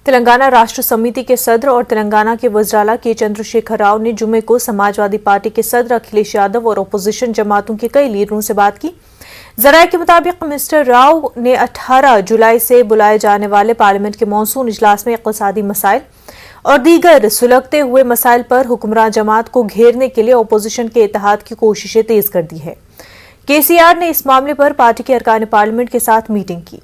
तेलंगाना राष्ट्र समिति के सदर और तेलंगाना के वज़राला के चंद्रशेखर राव ने जुमे को समाजवादी पार्टी के सदर अखिलेश यादव और ओपोजिशन जमातों के कई लीडरों से बात की। जराये के मुताबिक मिस्टर राव ने 18 जुलाई से बुलाए जाने वाले पार्लियामेंट के मॉनसून इजलास में इक़्तिसादी मसाइल और दीगर सुलगते हुए मसाइल पर हुक्मरान जमात को घेरने के लिए ओपोजिशन के इत्तेहाद की कोशिशें तेज कर दी है। केसीआर ने इस मामले पर पार्टी के अरकान पार्लियामेंट के साथ मीटिंग की।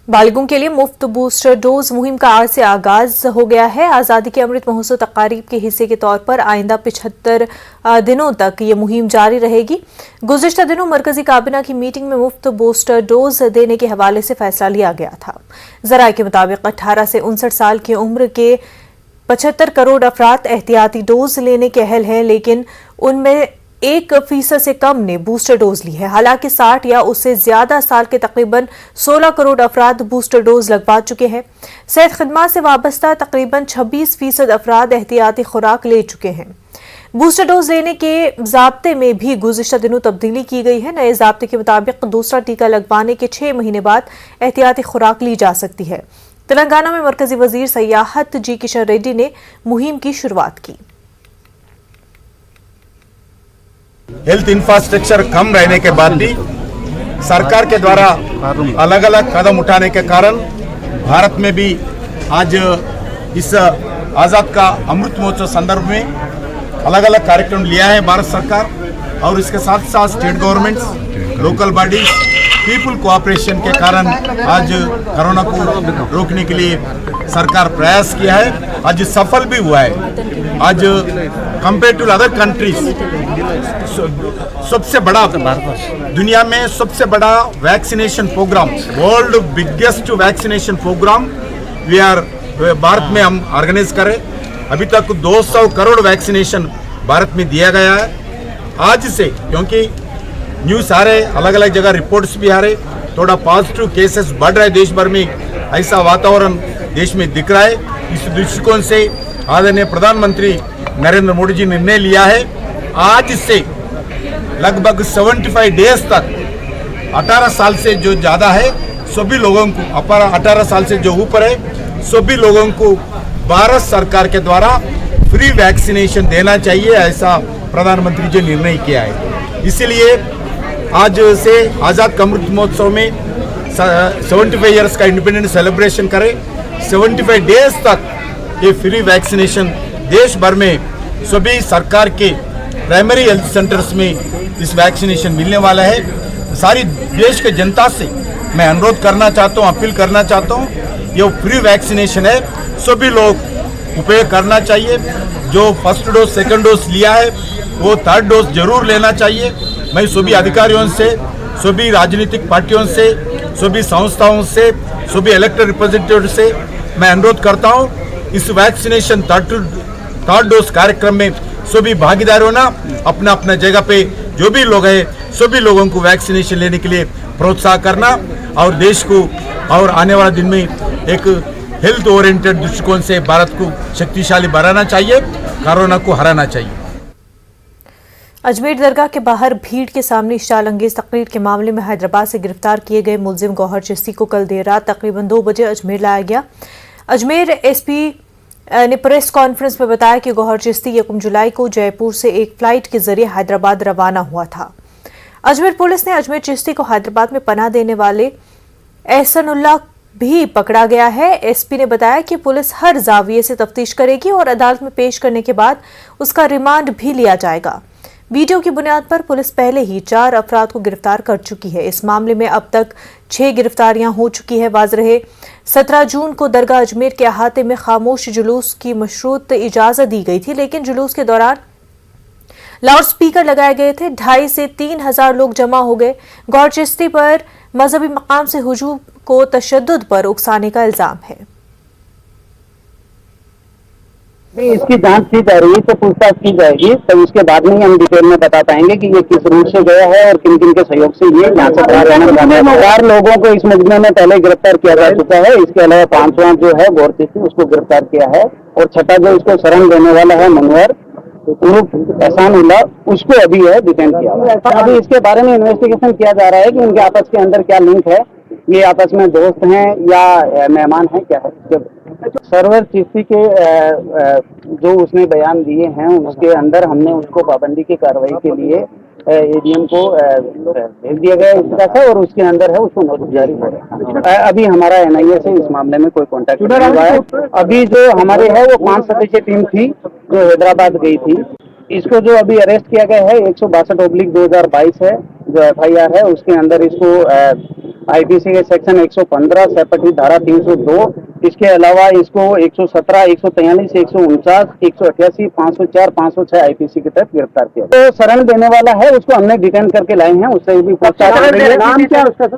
बालिगों के लिए मुफ्त बूस्टर डोज मुहिम का आज से आगाज हो गया है। आजादी के अमृत महोत्सव तकारीब के हिस्से के तौर पर आइंदा 75 दिनों तक ये मुहिम जारी रहेगी। गुज़िश्ता दिनों मरकजी काबिना की मीटिंग में मुफ्त बूस्टर डोज देने के हवाले से फैसला लिया गया था। जराये के मुताबिक 18 से 59 साल की उम्र के 75 करोड़ अफराद एहतियाती डोज लेने के अहल हैं, लेकिन उनमें 1% से कम ने बूस्टर डोज ली है। हालांकि 60 या उससे ज्यादा साल के तकरीबन 16 करोड़ अफराद बूस्टर डोज लगवा चुके हैं। सेहत खिदमत से वाबस्ता तकरीबन 26% अफराद एहतियाती खुराक ले चुके हैं। बूस्टर डोज लेने के ज़ाब्ते में भी गुज़िश्ता दिनों तब्दीली की गई है। नए ज़ाब्ते के मुताबिक दूसरा टीका लगवाने के 6 महीने बाद एहतियाती खुराक ली जा सकती है। तेलंगाना में मरकजी वजीर सयाहत जी किशन रेड्डी ने मुहिम की शुरुआत की। हेल्थ इंफ्रास्ट्रक्चर कम रहने के बाद भी सरकार के द्वारा अलग अलग कदम उठाने के कारण भारत में भी आज इस आज़ाद का अमृत महोत्सव संदर्भ में अलग अलग कार्यक्रम लिया है भारत सरकार, और इसके साथ साथ state governments, local bodies, people cooperation के कारण आज कोरोना को रोकने के लिए सरकार प्रयास किया है। आज सफल भी हुआ है। आज कंपेयर टू अदर कंट्रीज सबसे बड़ा दुनिया में सबसे बड़ा vaccination program, world biggest vaccination program Bharat में हम ऑर्गेनाइज करें। अभी तक 200 करोड़ वैक्सीनेशन भारत में दिया गया है। आज से क्योंकि न्यूज़ आ रहे, अलग अलग जगह रिपोर्ट्स भी आ रहे, थोड़ा पॉजिटिव केसेस बढ़ रहे देश भर में, ऐसा वातावरण देश में दिख रहा है। इस दृष्टिकोण से आदरणीय प्रधानमंत्री नरेंद्र मोदी जी ने निर्णय लिया है आज से लगभग 75 डेज तक 18 साल से जो ज़्यादा है सभी लोगों को, 18 साल से जो ऊपर है सभी लोगों को भारत सरकार के द्वारा फ्री वैक्सीनेशन देना चाहिए, ऐसा प्रधानमंत्री जी ने निर्णय किया है। इसलिए आज से आज़ाद का अमृत महोत्सव में 75 ईयर्स का इंडिपेंडेंस सेलिब्रेशन करें। 75 डेज तक ये फ्री वैक्सीनेशन देश भर में सभी सरकार के प्राइमरी हेल्थ सेंटर्स में इस वैक्सीनेशन मिलने वाला है। सारी देश के जनता से मैं अनुरोध करना चाहता हूँ, अपील करना चाहता हूँ, ये फ्री वैक्सीनेशन है, सभी लोग उपयोग करना चाहिए। जो फर्स्ट डोज सेकंड डोज लिया है वो थर्ड डोज जरूर लेना चाहिए। मैं सभी अधिकारियों से, सभी राजनीतिक पार्टियों से, सभी संस्थाओं से, सभी इलेक्टेड रिप्रेजेंटेटिव से मैं अनुरोध करता हूँ, इस वैक्सीनेशन थर्ड डोज कार्यक्रम में सभी भागीदार होना, अपना अपना जगह पे जो भी लोग हैं सभी लोगों को वैक्सीनेशन लेने के लिए प्रोत्साहन करना, और देश को और आने वाले दिन में एक हेल्थ ओरिएंटेड दृष्टिकोण से भारत को शक्तिशाली बनाना चाहिए, कोरोना को हराना चाहिए। अजमेर दरगाह के बाहर भीड़ के सामने इश्तियाल अंगेज तकरीर के मामले में हैदराबाद से गिरफ्तार किए गए मुलजिम गौहर चिश्ती को कल देर रात तकरीबन 2 बजे अजमेर लाया गया। अजमेर एसपी ने प्रेस कॉन्फ्रेंस में बताया कि गौहर चिश्ती 1 जुलाई को जयपुर से एक फ्लाइट के जरिए हैदराबाद रवाना हुआ था। अजमेर पुलिस ने अजमेर चिश्ती को हैदराबाद में पनाह देने वाले एहसनुल्लाह भी पकड़ा गया है। एसपी ने बताया कि पुलिस हर जाविये से तफ्तीश करेगी और अदालत में पेश करने के बाद उसका रिमांड भी लिया जाएगा। वीडियो की बुनियाद पर पुलिस पहले ही 4 अफराद को गिरफ्तार कर चुकी है। इस मामले में अब तक 6 गिरफ्तारियां हो चुकी है। वाज़ रहे 17 जून को दरगाह अजमेर के अहाते में खामोश जुलूस की मशरूत इजाजत दी गई थी, लेकिन जुलूस के दौरान लाउड स्पीकर लगाए गए थे। 2,500 से 3,000 लोग जमा हो गए। गौहर चिश्ती पर मजहबी मकाम से हुजूम को तशद्दुद पर उकसाने का इल्जाम है। नहीं, इसकी जांच की जा रही है तो पूछताछ की जाएगी, तो उसके बाद में ही हम डिटेल में बता पाएंगे कि ये किस रूट से गया है और किन किन के सहयोग से ये यहाँ से फरार होने वाला है। 4 लोगों को इस मुकदमे में पहले गिरफ्तार किया जा चुका है। इसके अलावा 5वां जो है गौरती थी उसको गिरफ्तार किया है, और छठा जो इसको शरण देने वाला है मनोहर उर्फ एहसान उल्लाह, उसको अभी है डिटेन किया हुआ है। अभी इसके बारे में इन्वेस्टिगेशन किया जा रहा है कि उनके आपस के अंदर क्या लिंक है, ये आपस में दोस्त हैं या मेहमान हैं, क्या है। सर्वर चिश्ती के जो उसने बयान दिए हैं उसके अंदर हमने उसको पाबंदी की कार्रवाई के लिए एडीएम को भेज दिया गया इस तरह से, और उसके अंदर है उसको नोटिस जारी हो रहा है। अभी हमारा एनआईए से इस मामले में कोई कांटेक्ट नहीं हुआ है। अभी जो हमारे है वो 5 सदस्यीय टीम थी जो हैदराबाद गई थी। इसको जो अभी अरेस्ट किया गया है 162/2022 है जो FIR है, उसके अंदर इसको आईपीसी के सेक्शन 115 सेपटी धारा 302, इसके अलावा इसको 117, 143, 149, 188, 504, 506 आईपीसी के तहत गिरफ्तार किया। तो शरण देने वाला है उसको हमने डिटेन करके लाए हैं, उससे भी पूछताछ कर रही है। नाम क्या उसका?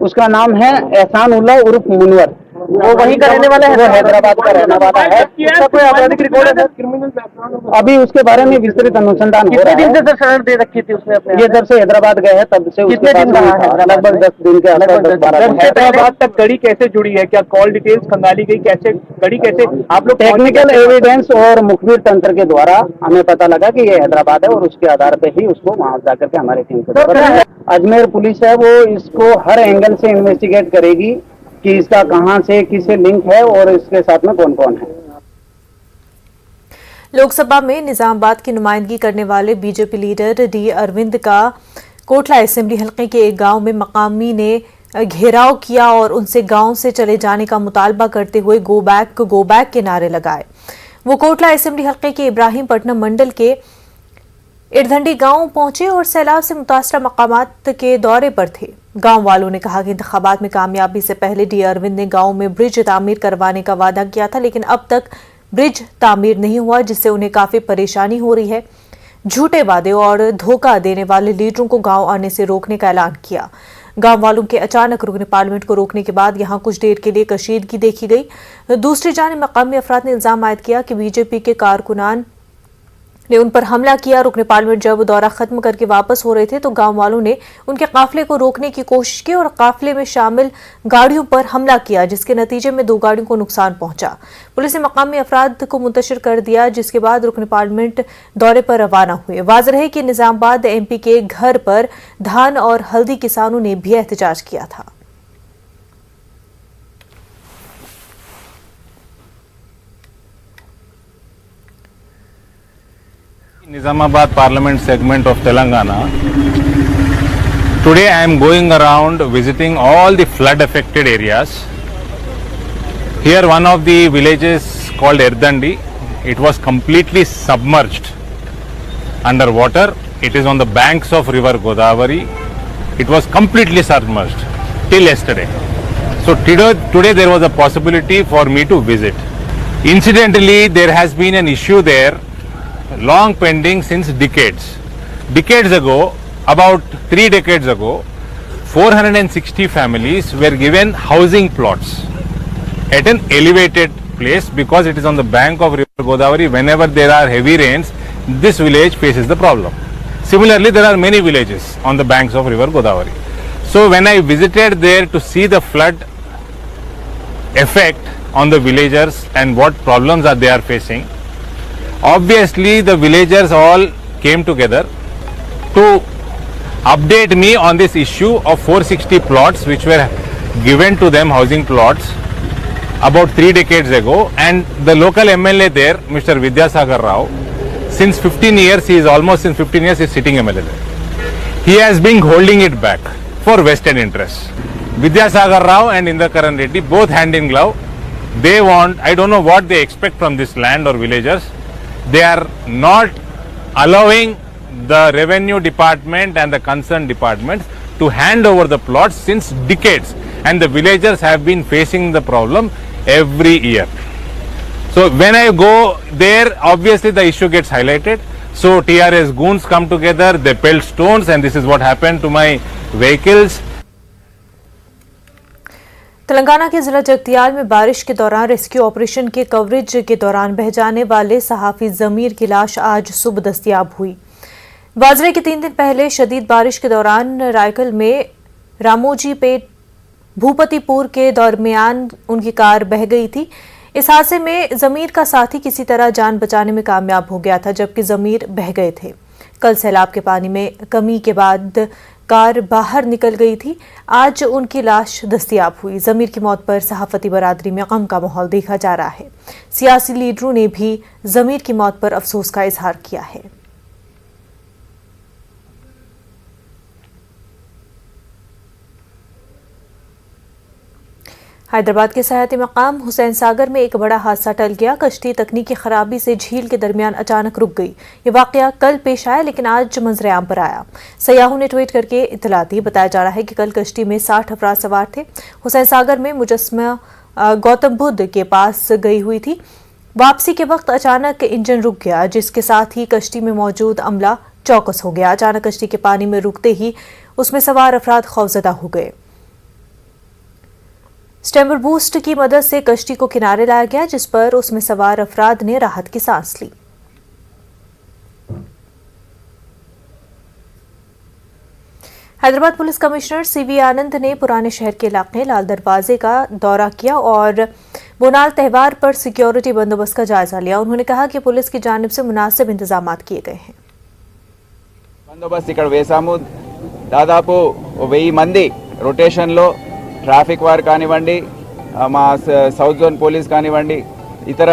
उसका नाम है एहसान उल्लाह उर्फ मुनवर। वो वहीं का रहने वाला है, वो हैदराबाद का रहने वाला है। उसका कोई आपराधिक रिकॉर्ड है? अभी उसके बारे में विस्तृत अनुसंधान हो रहा है। कितने दिन से शरण दे रखी थी उसने अपने? ये जब से हैदराबाद गए हैं तब से उसके पास लगभग 10 दिन के आसपास, 10-12 दिन। हैदराबाद तक कड़ी कैसे जुड़ी है? क्या कॉल डिटेल्स खंगाली गई? कैसे कड़ी कैसे आप लोग? टेक्निकल एविडेंस और मुखबिर तंत्र के द्वारा हमें पता लगा कि ये हैदराबाद है, और उसके आधार पे ही उसको वहां जाकर के हमारे टीम को पता है। अजमेर पुलिस है वो इसको हर एंगल से इन्वेस्टिगेट करेगी कि इसका कहां से किससे लिंक है और इसके साथ में कौन कौन है। लोकसभा में निजामाबाद की नुमाइंदगी करने वाले बीजेपी लीडर डी अरविंद का कोटला असेंबली हलके के एक गांव में मकामी ने घेराव किया और उनसे गांव से चले जाने का मुतालबा करते हुए गो बैक के नारे लगाए। वो कोटला असेंबली हलके के इब्राहिमपट्टनम मंडल के इरधंडी गांव पहुंचे और सैलाब से मुतासरा मकामात के दौरे पर थे। गांव वालों ने कहा कि इंतखाबात में कामयाबी से पहले डी अरविंद ने गांव में ब्रिज तामीर करवाने का वादा किया था, लेकिन अब तक ब्रिज तामीर नहीं हुआ, जिससे उन्हें काफी परेशानी हो रही है। झूठे वादे और धोखा देने वाले लीडरों को गांव आने से रोकने का ऐलान किया। गांव वालों के अचानक रुकने पार्लियामेंट को रोकने के बाद यहां कुछ देर के लिए कशीदगी देखी गई। दूसरी जानिब मकामी अफराद ने इल्जाम आयद किया कि बीजेपी के कारकुनान ने उन पर हमला किया। रुकने पार्लियामेंट जब दौरा खत्म करके वापस हो रहे थे तो गांव वालों ने उनके काफिले को रोकने की कोशिश की और काफिले में शामिल गाड़ियों पर हमला किया, जिसके नतीजे में 2 गाड़ियों को नुकसान पहुंचा। पुलिस ने मकामी अफराद को मुंतशिर कर दिया, जिसके बाद रुकने पार्लियामेंट दौरे पर रवाना हुए। वाज़ेह है कि निजामाबाद MP के घर पर धान और हल्दी किसानों ने भी एहतजाज किया था। Nizamabad Parliament segment of Telangana. Today I am going around visiting all the flood affected areas. Here one of the villages called Erdandi, it was completely submerged underwater. It is on the banks of river Godavari. It was completely submerged till yesterday. So today there was a possibility for me to visit. Incidentally, there has been an issue there long pending since decades. Decades ago, about 3 decades ago, 460 families were given housing plots at an elevated place because it is on the bank of river Godavari. Whenever there are heavy rains, this village faces the problem. Similarly, there are many villages on the banks of river Godavari. So when I visited there to see the flood effect on the villagers and what problems are they are facing, obviously the villagers all came together to update me on this issue of 460 plots which were given to them, housing plots, about 3 decades ago. And the local MLA there, Mr. Vidyasagar Rao, since 15 years, he is almost since 15 years, he is sitting MLA there. He has been holding it back for vested interests. Vidyasagar Rao and Indra Karan Reddy, both hand in glove, they want, I don't know what they expect from this land or villagers. They are not allowing the revenue department and the concerned departments to hand over the plots since decades, and the villagers have been facing the problem every year. So when I go there, obviously the issue gets highlighted. So TRS goons come together, they pelt stones, and this is what happened to my vehicles. Telangana के जिला जगतियाल में बारिश के दौरान rescue operation के coverage के दौरान बह जाने वाले सहाफी जमीर की लाश आज सुबह दस्तयाब हुई। बाजरे के 3 दिन पहले शदीद बारिश के दौरान रायकल में रामोजी पेट भूपतिपुर के दरमियान उनकी कार बह गई थी। इस हादसे में जमीर का साथी किसी तरह जान बचाने में कामयाब हो गया था, जबकि जमीर बह गए थे। कल सैलाब के पानी में कमी के बाद कार बाहर निकल गई थी। आज उनकी लाश दस्तयाब हुई। जमीर की मौत पर सहाफती बरादरी में गम का माहौल देखा जा रहा है। सियासी लीडरों ने भी जमीर की मौत पर अफसोस का इजहार किया है। हैदराबाद के सयाहती मकाम हुसैन सागर में एक बड़ा हादसा टल गया। कश्ती तकनीकी खराबी से झील के दरमियान अचानक रुक गई। ये वाकया कल पेश आया, लेकिन आज मंजर-ए-आम पर आया। सयाहों ने ट्वीट करके इत्तला दी। बताया जा रहा है कि कल कश्ती में 60 अफराद सवार थे। हुसैन सागर में मुजस्समा गौतम बुद्ध के पास गई हुई थी। वापसी के वक्त अचानक इंजन रुक गया, जिसके साथ ही कश्ती में मौजूद अमला चौकस हो गया। अचानक कश्ती के पानी में रुकते ही उसमें सवार अफराद खौफजदा हो गए। स्टेमर बूस्ट की मदद से कश्ती को किनारे लाया गया, जिस पर उसमें सवार अफराद ने राहत की सांस ली। हैदराबाद पुलिस कमिश्नर सीवी आनंद ने पुराने शहर के इलाके लाल दरवाजे का दौरा किया और बोनाल त्यौहार पर सिक्योरिटी बंदोबस्त का जायजा लिया। उन्होंने कहा कि पुलिस की जानिब से मुनासिब इंतजाम किए गए हैं। बंदोबस्त ఇక్కడ వేసాము। దాదాపు 1000 మంది రొటేషన్లో ట్రాఫిక్ వార్ కానివ్వండి, మా సౌత్ జోన్ పోలీస్ కానివ్వండి, ఇతర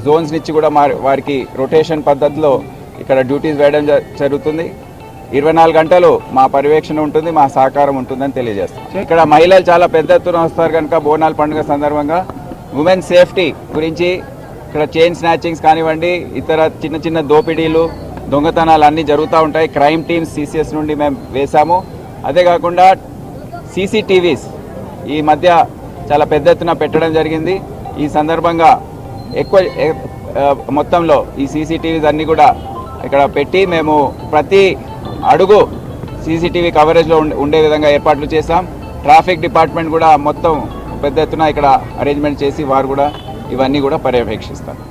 జోన్స్ నుంచి కూడా వారికి రొటేషన్ పద్ధతిలో ఇక్కడ డ్యూటీస్ వేయడం జరుగుతుంది। 24 గంటలు మా పర్యవేక్షణ ఉంటుంది, మా సహకారం ఉంటుందని తెలియజేస్తాం। ఇక్కడ మహిళలు చాలా పెద్ద ఎత్తున వస్తారు కనుక బోనాల పండుగ సందర్భంగా ఉమెన్ సేఫ్టీ గురించి ఇక్కడ చైన్ స్నాచింగ్స్ కానివ్వండి, ఇతర చిన్న చిన్న దోపిడీలు దొంగతనాలు అన్నీ జరుగుతూ ఉంటాయి। క్రైమ్ టీమ్స్ సిసిఎస్ నుండి మేము వేసాము। అదే కాకుండా సీసీటీవీస్ ఈ మధ్య చాలా పెద్ద ఎత్తున పెట్టడం జరిగింది। ఈ సందర్భంగా ఎక్కువ మొత్తంలో ఈ సీసీటీవీస్ అన్నీ కూడా ఇక్కడ పెట్టి మేము ప్రతి అడుగు సీసీటీవీ కవరేజ్లో ఉండే విధంగా ఏర్పాట్లు చేశాం। ట్రాఫిక్ డిపార్ట్మెంట్ కూడా మొత్తం పెద్ద ఎత్తున ఇక్కడ అరేంజ్మెంట్ చేసి వారు కూడా ఇవన్నీ కూడా పర్యవేక్షిస్తారు।